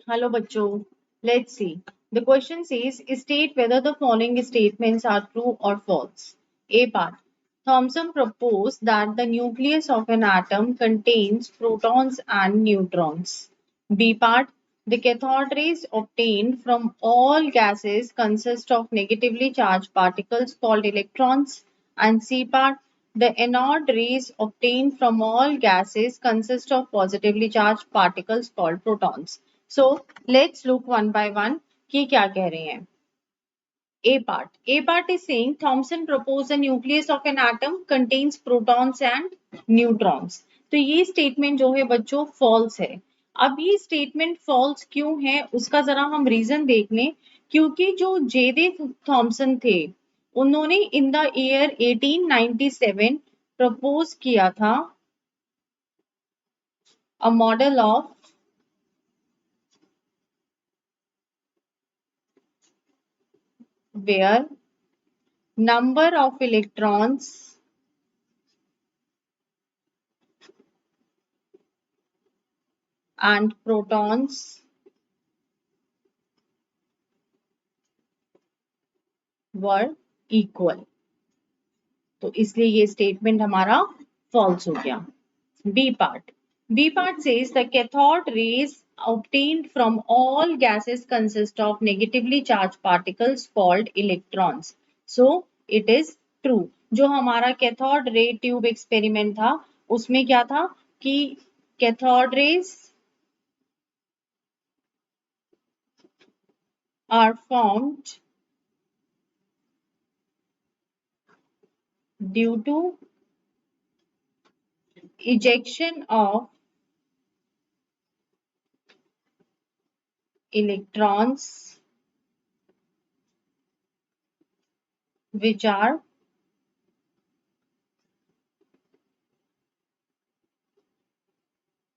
Hello, bachcho. Let's see. The question says, state whether the following statements are true or false. A part. Thomson proposed that the nucleus of an atom contains protons and neutrons. B part. The cathode rays obtained from all gases consist of negatively charged particles called electrons. And C part. The anode rays obtained from all gases consist of positively charged particles called protons. So let's look one by one कि क्या कह रहे हैं. A part. A part is saying Thomson proposed the nucleus of an atom contains protons and neutrons. तो ये statement जो है बच्चों false है. अब ये statement false क्यों है उसका जरा हम reason देख लें. क्योंकि जो J.D. थॉमसन थे उन्होंने in the year 1897 propose किया था a model of where number of electrons and protons were equal. तो इसलिए ये स्टेटमेंट हमारा फॉल्स हो गया. B part. B part says the cathode rays obtained from all gases consist of negatively charged particles called electrons. So it is true. जो हमारा cathode ray tube experiment था उसमें क्या था कि cathode rays are formed due to ejection of electrons which are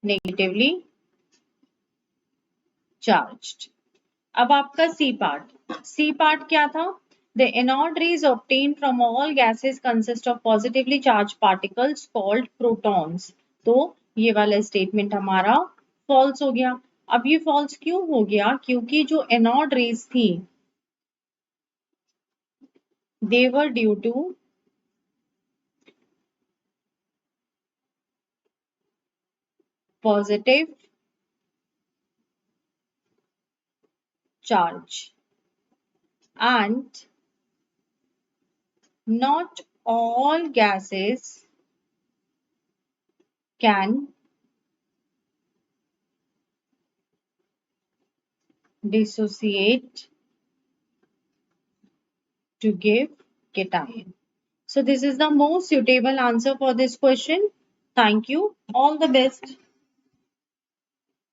negatively charged. अब आपका C part क्या था. The anode rays obtained from all gases consist of positively charged particles called protons. तो ये वाला स्टेटमेंट हमारा फॉल्स हो गया. अब ये फॉल्स क्यों हो गया क्योंकि जो एनोड रेज थी they were due to positive charge and not all gases can dissociate to give cation. So this is the most suitable answer for this question. Thank you. All the best.